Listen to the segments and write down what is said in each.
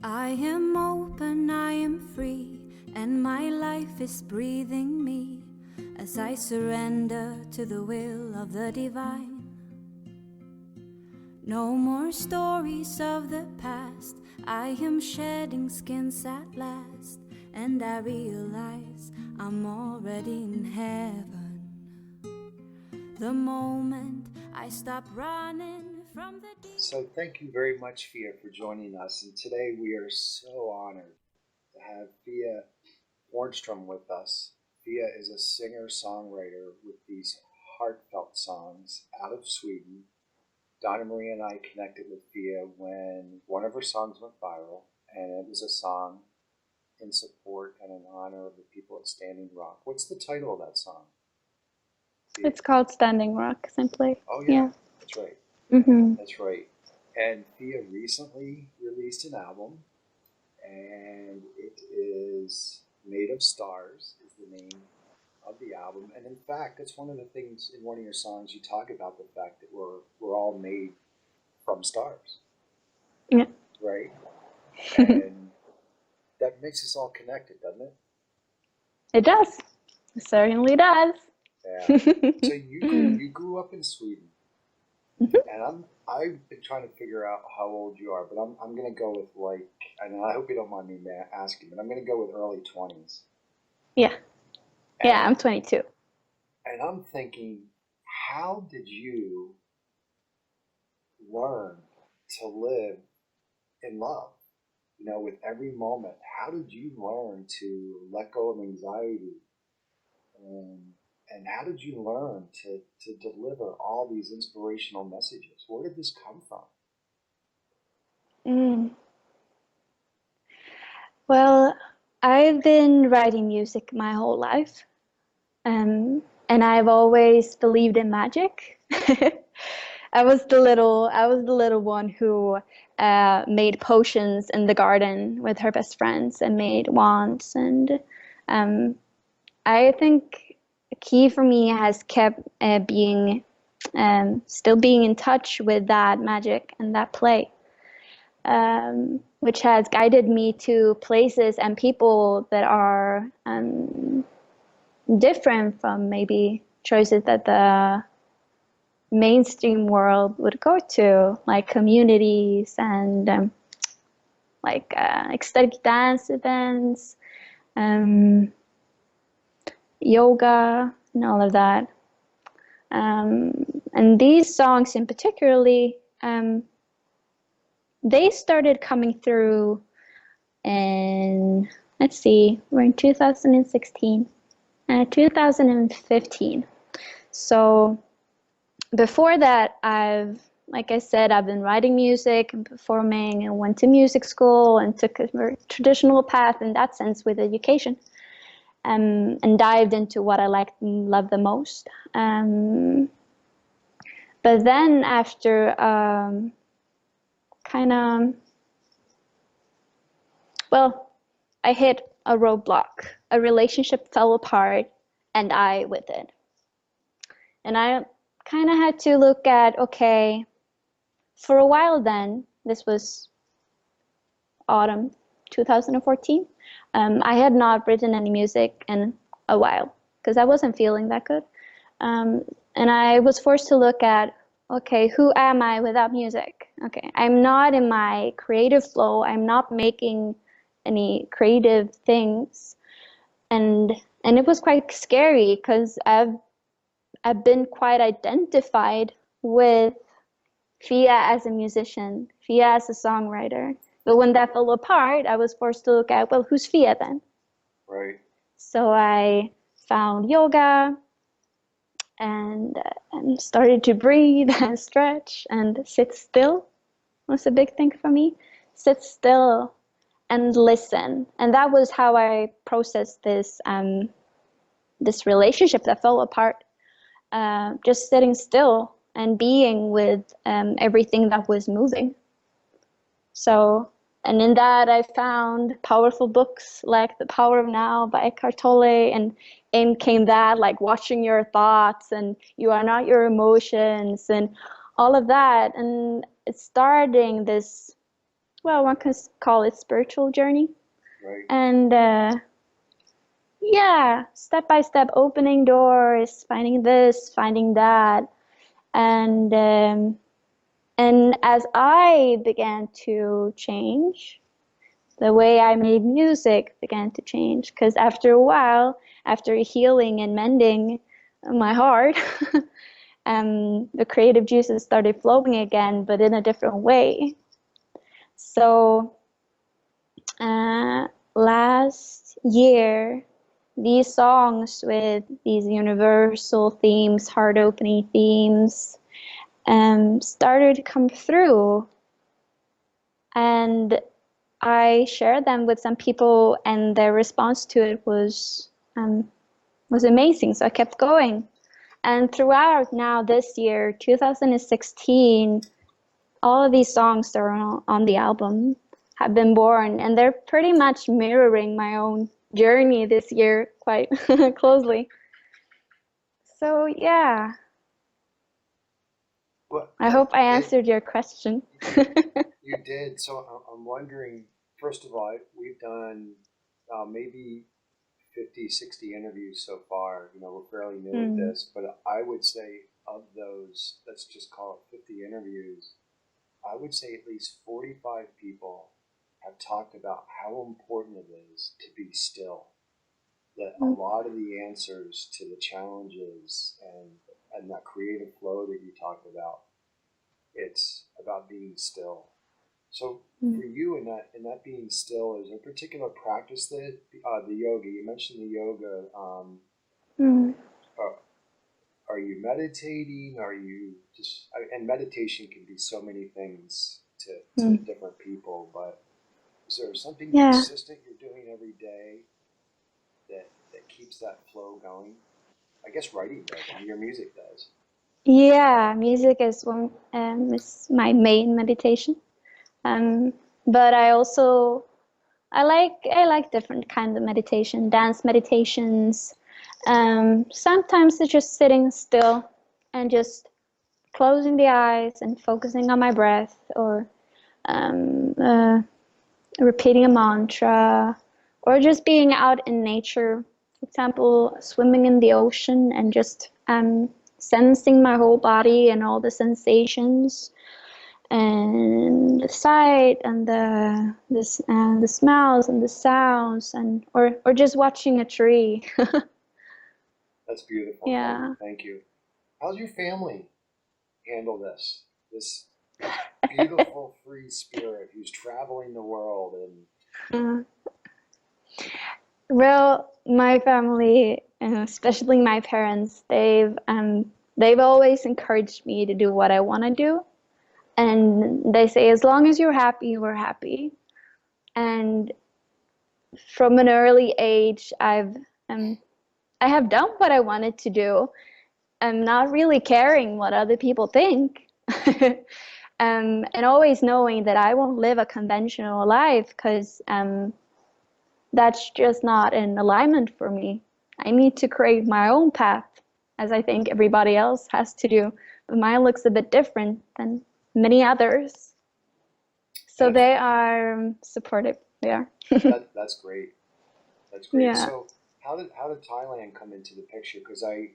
I am open, I am free, and my life is breathing me as I surrender to the will of the divine. No more stories of the past, I am shedding skins at last, and I realize I'm already in heaven. The moment I stop running from the deep. So thank you very much, Fia, for joining us. And today we are so honored to have Fia Forsstrom with us. Fia is a singer-songwriter with these heartfelt songs out of Sweden. Donna Marie and I connected with Fia when one of her songs went viral, and it was a song in support and in honor of the people at Standing Rock. What's the title of that song? Fia? It's called Standing Rock, simply. Oh, yeah. That's right. Mm-hmm. That's right. And Fia recently released an album, and it is Made of Stars is the name of the album. And in fact, that's one of the things in one of your songs you talk about, the fact that we're all made from stars. Yeah. Right? And that makes us all connected, doesn't it? It does. It certainly does. Yeah. So you grew up in Sweden. Mm-hmm. And I've been trying to figure out how old you are, but I'm gonna go with like, and I hope you don't mind me asking, but I'm gonna go with early 20s. Yeah. And, Yeah, I'm 22. And I'm thinking, how did you learn to live in love? You know, with every moment, how did you learn to let go of anxiety? And how did you learn to deliver all these inspirational messages? Where did this come from? Well, I've been writing music my whole life, and I've always believed in magic. I was the little one who made potions in the garden with her best friends and made wands, and I think a key for me has kept being still being in touch with that magic and that play, which has guided me to places and people that are different from maybe choices that the mainstream world would go to, like communities and like ecstatic dance events, yoga, and all of that. And these songs in particularly, they started coming through in, let's see, we're in 2016, 2015. So before that, like I said, I've been writing music and performing and went to music school and took a very traditional path in that sense with education. And dived into what I liked and loved the most. But then after I hit a roadblock. A relationship fell apart, and I with it. And I kind of had to look at, okay, for a while then, this was autumn 2014, I had not written any music in a while because I wasn't feeling that good. And I was forced to look at, okay, who am I without music? Okay, I'm not in my creative flow. I'm not making any creative things. And it was quite scary because I've been quite identified with Fia as a musician, Fia as a songwriter. But when that fell apart, I was forced to look at, well, who's Fia then? Right. So I found yoga and started to breathe and stretch and sit still was a big thing for me. Sit still and listen. And that was how I processed this this relationship that fell apart. Just sitting still and being with everything that was moving. So, and in that I found powerful books like The Power of Now by Eckhart Tolle, and in came that, like watching your thoughts and you are not your emotions and all of that. And it's starting this, well, one can call it spiritual journey. Right. And yeah, step by step, opening doors, finding this, finding that. And as I began to change, the way I made music began to change. Because after a while, after healing and mending my heart, the creative juices started flowing again, but in a different way. So last year, these songs with these universal themes, heart-opening themes, started to come through. And I shared them with some people, and their response to it was amazing. So I kept going. And throughout now this year, 2016, all of these songs that are on the album have been born, and they're pretty much mirroring my own journey this year quite closely. So yeah, Well, I hope I answered your question. you did. So I'm wondering, first of all, we've done maybe 50, 60 interviews so far. You know, we're fairly new at this, but I would say of those, let's just call it 50 interviews, I would say at least 45 people have talked about how important it is to be still. That a lot of the answers to the challenges and that creative flow that you talked about, it's about being still. So for you in that being still, is there a particular practice that the yoga? You mentioned the yoga. Are you meditating? Are you just? And meditation can be so many things to different people. But is there something consistent you're doing every day that keeps that flow going? I guess writing does. I mean, your music does. Yeah, music is is my main meditation. But I like different kinds of meditation, dance meditations. Sometimes it's just sitting still and just closing the eyes and focusing on my breath, or repeating a mantra, or just being out in nature. For example, swimming in the ocean and just sensing my whole body and all the sensations and the sight and the smells and the sounds, and or just watching a tree. That's beautiful. Yeah. Thank you. How's your family handle this? This beautiful free spirit who's traveling the world and Well, my family, especially my parents, they've always encouraged me to do what I want to do, and they say as long as you're happy, we're happy. And from an early age, I have done what I wanted to do. I'm not really caring what other people think. And always knowing that I won't live a conventional life, because that's just not in alignment for me. I need to create my own path, as I think everybody else has to do. But mine looks a bit different than many others. So they are supportive. They are. that's great. That's great. Yeah. So how did Thailand come into the picture? Because I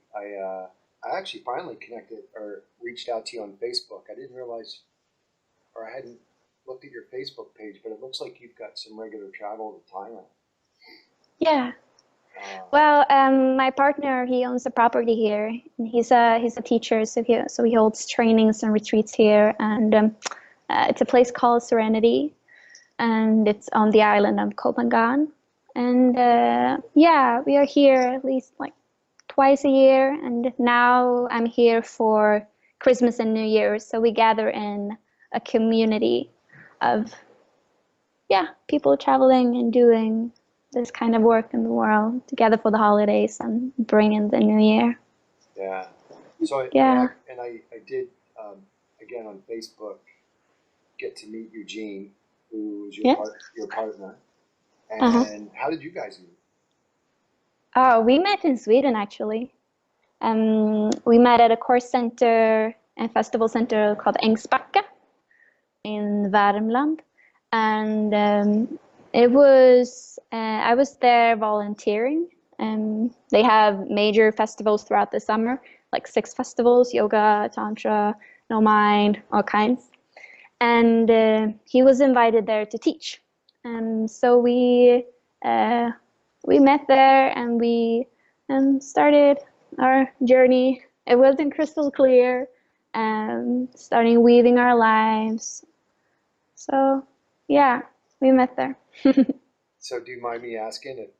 actually finally connected or reached out to you on Facebook. I didn't realize, or I hadn't looked at your Facebook page, but it looks like you've got some regular travel to Thailand. Yeah. Well, my partner, he owns a property here. And he's a teacher, so he holds trainings and retreats here. And it's a place called Serenity, and it's on the island of Kopangan. And yeah, we are here at least like twice a year. And now I'm here for Christmas and New Year's. So we gather in a community of people traveling and doing this kind of work in the world together for the holidays and bring in the new year. Yeah. So I did again on Facebook get to meet Eugene, who is your partner. And how did you guys meet? Oh, we met in Sweden actually. We met at a course center and festival center called Ängsbacka in Värmland. and it was I was there volunteering. They have major festivals throughout the summer, like 6 festivals: yoga, tantra, no mind, all kinds. And he was invited there to teach. And so we met there, and we started our journey. It wasn't crystal clear, starting weaving our lives. So yeah, we met there. So do you mind me asking if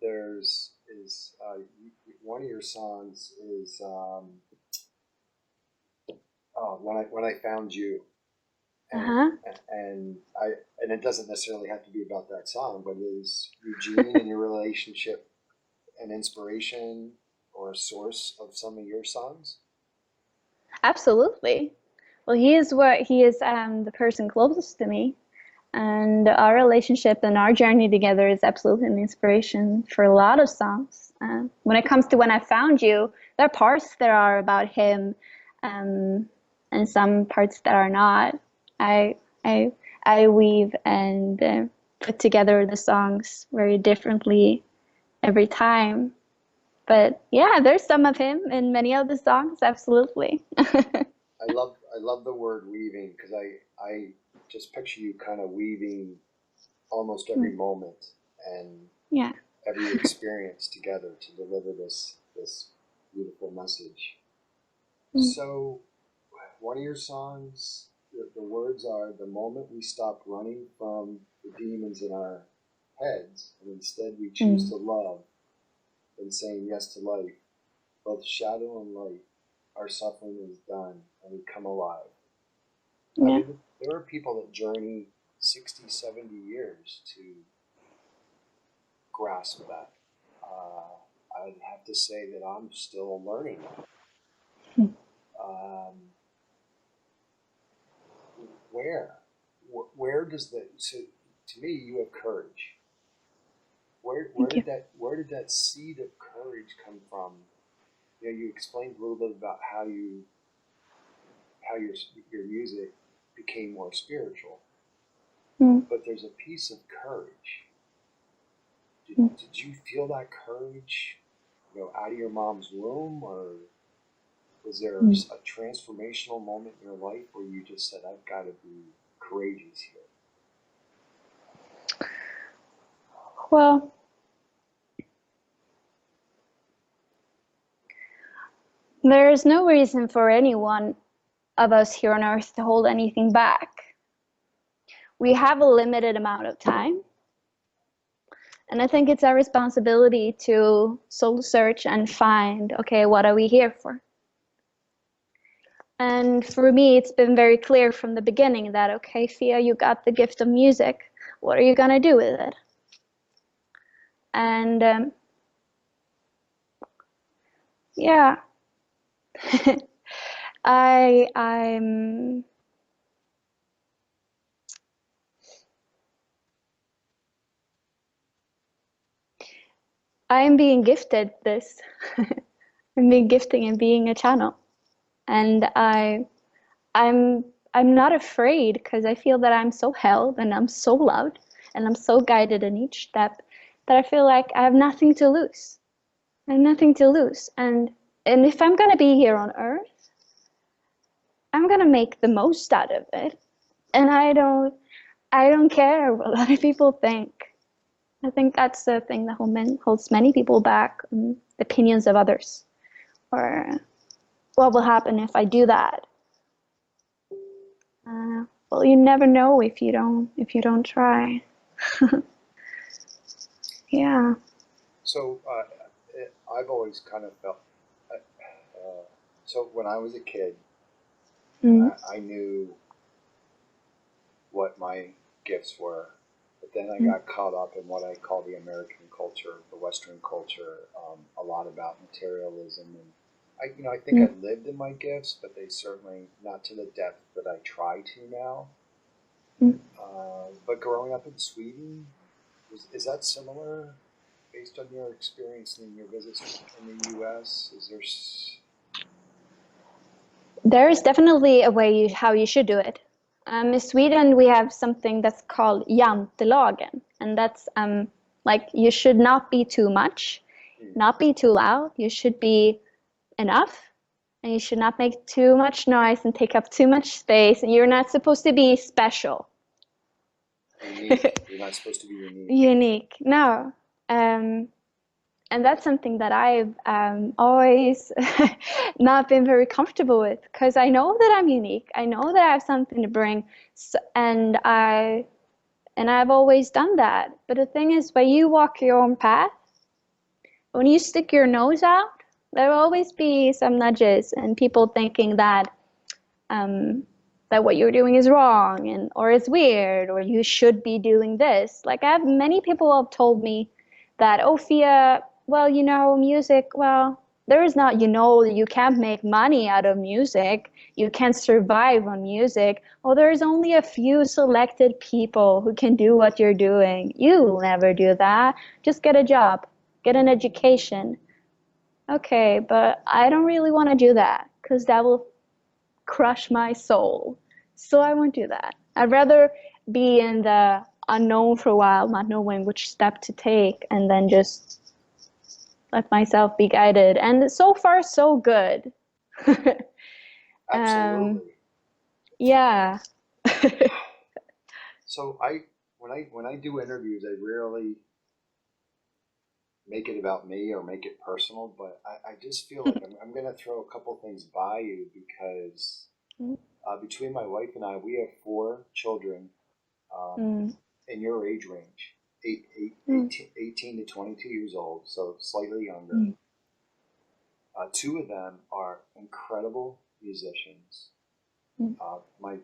one of your songs is when I found you, and Uh-huh. and it doesn't necessarily have to be about that song, but is Eugene and your relationship an inspiration or a source of some of your songs? Absolutely. Well, he is the person closest to me, and our relationship and our journey together is absolutely an inspiration for a lot of songs. When it comes to When I Found You, there are parts that are about him, and some parts that are not. I I I weave and put together the songs very differently every time. But yeah, there's some of him in many of the songs, absolutely. I love the word weaving because I just picture you kind of weaving almost every moment and Yeah. every experience together to deliver this beautiful message. So one of your songs, the words are, "The moment we stop running from the demons in our heads and instead we choose to love and saying yes to life, both shadow and light, our suffering is done and we come alive." I Yeah. mean, there are people that journey 60, 70 years to grasp that. I'd have to say that I'm still learning that. Um, where? Where does so to me, you have courage. Thank you. Where did that seed of courage come from? You know, you explained a little bit about how your music became more spiritual, but there's a piece of courage. Did you feel that courage, out of your mom's womb, or was there a transformational moment in your life where you just said, "I've got to be courageous here"? Well, there is no reason for any one of us here on Earth to hold anything back. We have a limited amount of time, and I think it's our responsibility to soul search and find, okay, what are we here for? And for me, it's been very clear from the beginning that, okay, Fia, you got the gift of music. What are you gonna do with it? And yeah, I'm being gifted this. I'm being gifting and being a channel, and I'm I'm not afraid because I feel that I'm so held and I'm so loved and I'm so guided in each step that I feel like I have nothing to lose. I have nothing to lose, and if I'm gonna be here on Earth, I'm gonna make the most out of it, and I don't care what other people think. I think that's the thing that holds many people back, opinions of others, or what will happen if I do that. Well, you never know if you don't try. Yeah. So I've always kind of felt. So when I was a kid, Mm. I knew what my gifts were, but then I got caught up in what I call the American culture, the Western culture, a lot about materialism, and I think I lived in my gifts, but they certainly not to the depth that I try to now. But growing up in Sweden, is that similar? Based on your experience in your visits in the U.S., is there? There is definitely a way how you should do it. In Sweden, we have something that's called jantelagen, and that's like you should not be too much, not be too loud. You should be enough, and you should not make too much noise and take up too much space. And you're not supposed to be special. Unique. You're not supposed to be unique. Unique, no. And that's something that I've always not been very comfortable with, because I know that I'm unique. I know that I have something to bring, and I've always done that. But the thing is, when you walk your own path, when you stick your nose out, there will always be some nudges and people thinking that that what you're doing is wrong, or it's weird, or you should be doing this. Like many people have told me that, oh, Fia, well, music, well, there is not, you can't make money out of music. You can't survive on music. Well, there's only a few selected people who can do what you're doing. You'll never do that. Just get a job, get an education. Okay, but I don't really want to do that, because that will crush my soul. So I won't do that. I'd rather be in the unknown for a while, not knowing which step to take, and then just let myself be guided. And so far, so good. Absolutely. Yeah. So when I do interviews, I rarely make it about me or make it personal, but I just feel like I'm going to throw a couple things by you, because between my wife and I, we have 4 children in your age range, 18 to 22 years old, so slightly younger. 2 of them are incredible musicians. My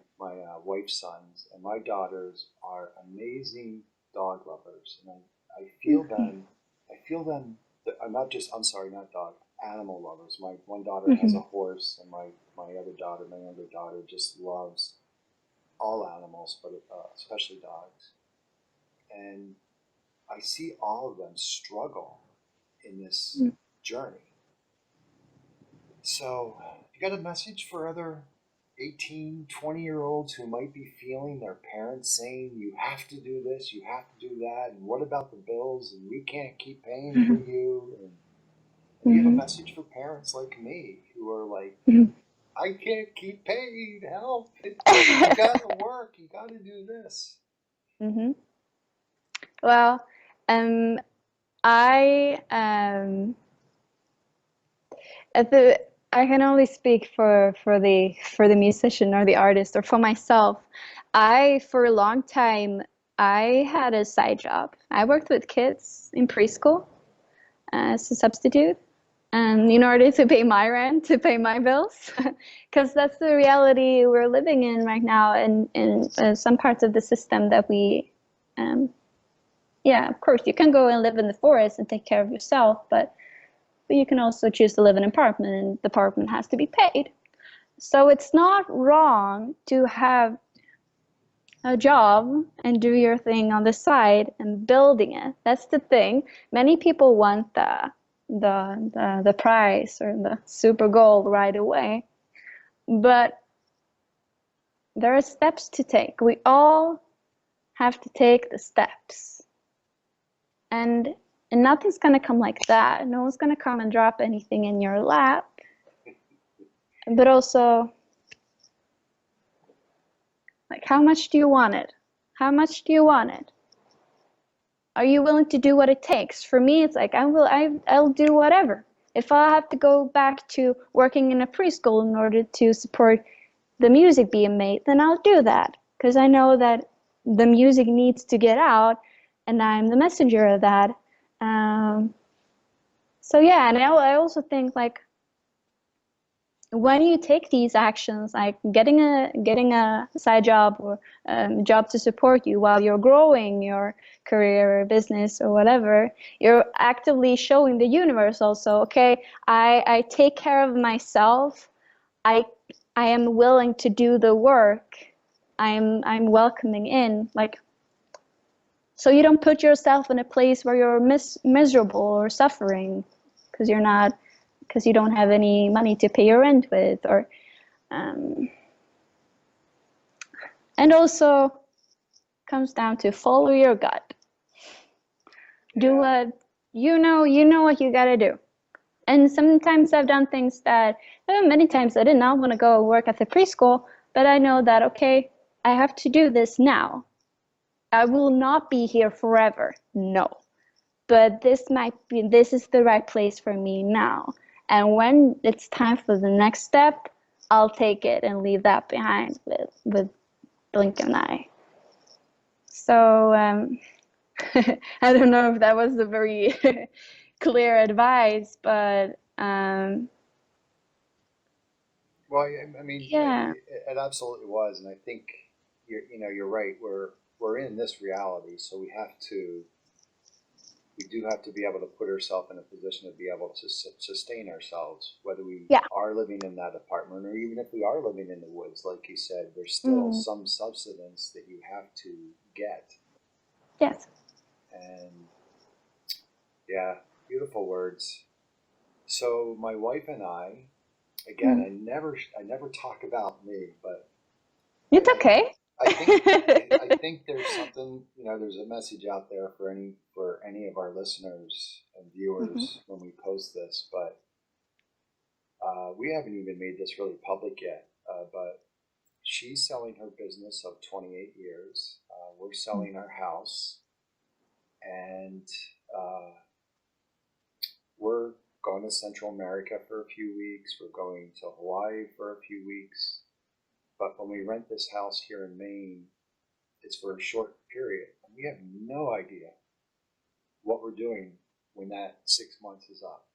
wife's sons and my daughters are amazing dog lovers, and I feel them. I feel them. I'm not just. I'm sorry, not dog. Animal lovers. My one daughter has a horse, and my other daughter, my younger daughter, just loves all animals, but especially dogs. And I see all of them struggle in this journey. So, you got a message for other 18, 20-year-olds who might be feeling their parents saying, you have to do this, you have to do that, and what about the bills, and we can't keep paying for you? And you have a message for parents like me who are like, I can't keep paying, help. You gotta work, you gotta do this. Well, I I can only speak for the musician or the artist, or for myself. For a long time, I had a side job. I worked with kids in preschool as a substitute, and in order to pay my rent, to pay my bills, because that's the reality we're living in right now, in some parts of the system that we, yeah, of course, you can go and live in the forest and take care of yourself, but you can also choose to live in an apartment, and the apartment has to be paid. So it's not wrong to have a job and do your thing on the side and building it. That's the thing. Many people want the prize or the super goal right away, but there are steps to take. We all have to take the steps, and nothing's going to come like that. No one's going to come and drop anything in your lap. But also, like, how much do you want it? How much do you want it? Are you willing to do what it takes? For me, it's like, I'll do whatever. If I have to go back to working in a preschool in order to support the music being made, then I'll do that. Because I know that the music needs to get out, and I'm the messenger of that. So yeah, and I also think, like, when you take these actions, like getting a side job or job to support you while you're growing your career or business or whatever, you're actively showing the universe also, okay, I take care of myself. I am willing to do the work. I'm welcoming in, like, so you don't put yourself in a place where you're miserable or suffering because you don't have any money to pay your rent with, or And also comes down to follow your gut. Do what you know what you gotta do. And sometimes I've done things that, many times I did not want to go work at the preschool, but I know that, okay, I have to do this now. I will not be here forever. No. But this is the right place for me now. And when it's time for the next step, I'll take it and leave that behind with blink of an eye. So I don't know if that was a very clear advice, but well, I mean, yeah. it absolutely was, and I think you're right. We're in this reality, so we do have to be able to put ourselves in a position to be able to sustain ourselves, whether we are living in that apartment or even if we are living in the woods, like you said. There's still some subsistence that you have to get. Yes. And yeah, beautiful words. So my wife and I, again, I never talk about me, but it's okay. I think there's something, there's a message out there for any of our listeners and viewers when we post this, but we haven't even made this really public yet. But she's selling her business of 28 years. We're selling our house, and we're going to Central America for a few weeks. We're going to Hawaii for a few weeks. But when we rent this house here in Maine, it's for a short period. And we have no idea what we're doing when that 6 months is up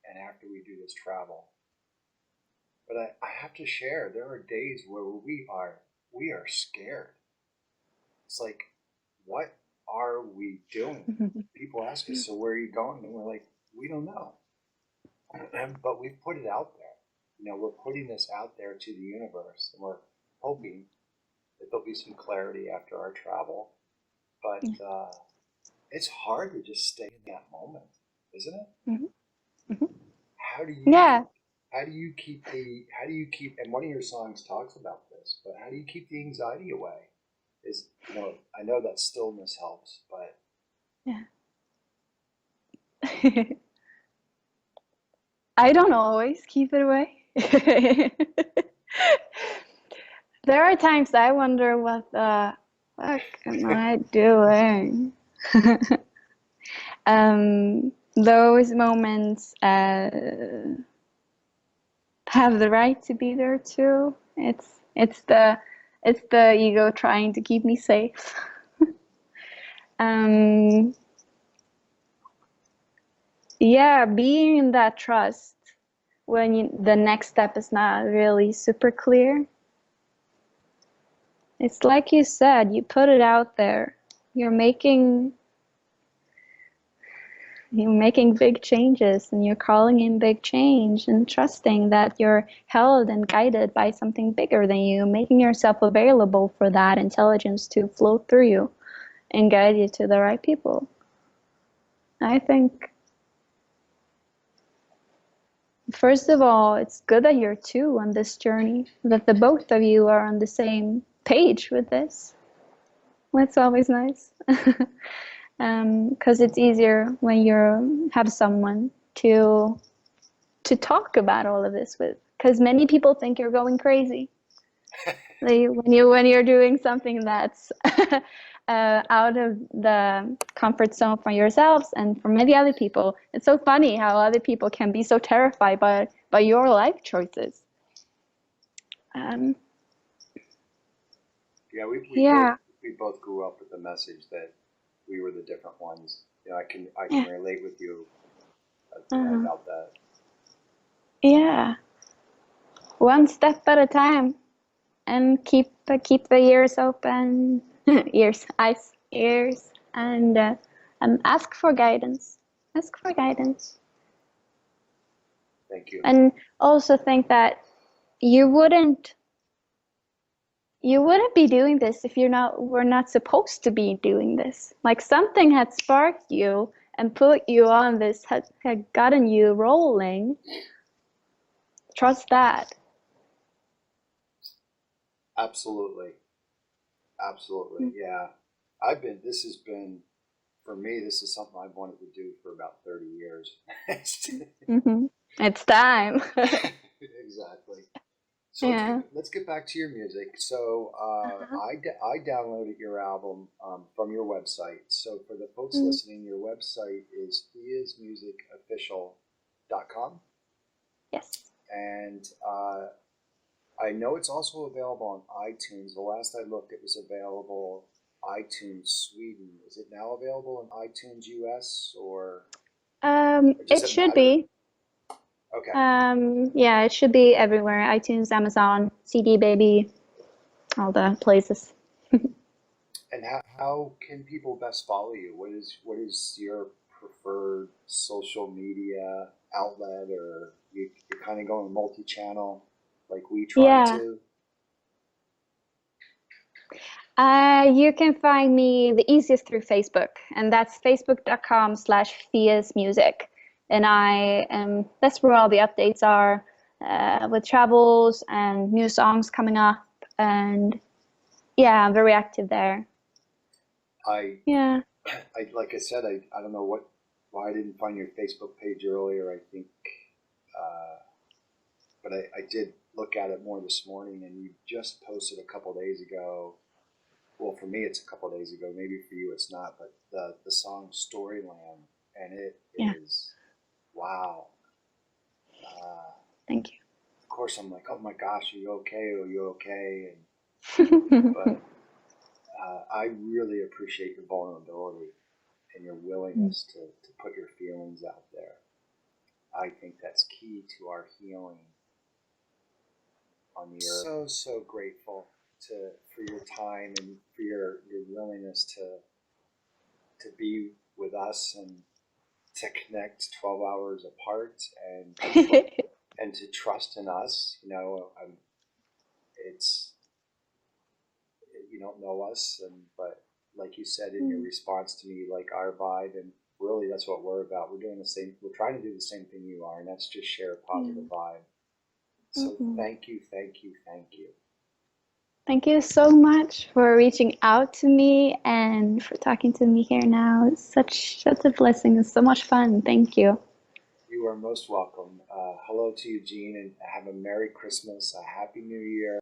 and after we do this travel. But I have to share, there are days where we are scared. It's like, what are we doing? People ask us, so where are you going? And we're like, we don't know. But we've put it out there. We're putting this out there to the universe, and we're hoping that there'll be some clarity after our travel. But it's hard to just stay in that moment, isn't it? How do you keep, and one of your songs talks about this, but how do you keep the anxiety away? I know that stillness helps, but I don't always keep it away. There are times I wonder what the fuck am I doing? Those moments have the right to be there too. It's the ego trying to keep me safe. Being in that trust when the next step is not really super clear. It's like you said, you put it out there. You're making big changes, and you're calling in big change and trusting that you're held and guided by something bigger than you, making yourself available for that intelligence to flow through you and guide you to the right people. I think, first of all, it's good that you're two on this journey, that the both of you are on the same page with this. That's always nice. Because it's easier when you have someone to talk about all of this with. Because many people think you're going crazy. when you're doing something that's out of the comfort zone for yourselves and for many other people. It's so funny how other people can be so terrified by your life choices. We both grew up with the message that we were the different ones. I can relate with you about that. Yeah, one step at a time, and keep the ears open, ears, and ask for guidance. Ask for guidance. Thank you. And also think that you wouldn't be doing this if we're not supposed to be doing this. Like something had sparked you and put you on this, had gotten you rolling. Trust that. Absolutely. Absolutely. Yeah. This has been, for me, this is something I've wanted to do for about 30 years. Mm-hmm. It's time. Exactly. So Yeah. let's get back to your music. So Uh-huh. I downloaded your album from your website. So for the folks Mm. listening, your website is fiasmusicofficial.com. Yes. And I know it's also available on iTunes. The last I looked, it was available iTunes Sweden. Is it now available in iTunes US, or does It it should matter? be. Okay. Yeah, it should be everywhere. iTunes, Amazon, CD Baby, all the places. And how can people best follow you? What is your preferred social media outlet, or you're kind of going multi-channel like we try Yeah. to? You can find me the easiest through Facebook, and that's facebook.com/Fia's Music. And that's where all the updates are, with travels and new songs coming up. And yeah, I'm very active there. I Yeah. I like I said, I don't know why I didn't find your Facebook page earlier. I think, uh, but I did look at it more this morning, and you just posted a couple days ago. Well, for me, it's a couple days ago. Maybe for you, it's not. But the song "Storyland," and it Yeah. is wow. Uh, Thank of course, I'm like, oh my gosh, are you okay? Are you okay? And you. but I really appreciate your vulnerability and your willingness to put your feelings out there. I think that's key to our healing on the earth. So grateful for your time and for your willingness to be with us and to connect 12 hours apart and to trust in us. It's you don't know us, but like you said in your response to me, like our vibe, and really that's what we're about. We're doing the same. We're trying to do the same thing you are, and that's just share a positive vibe. So Mhm. thank you, thank you, thank you. Thank you so much for reaching out to me and for talking to me here now. It's such a blessing. It's so much fun. Thank you. You are most welcome. Hello to Eugene, and have a Merry Christmas, a Happy New Year.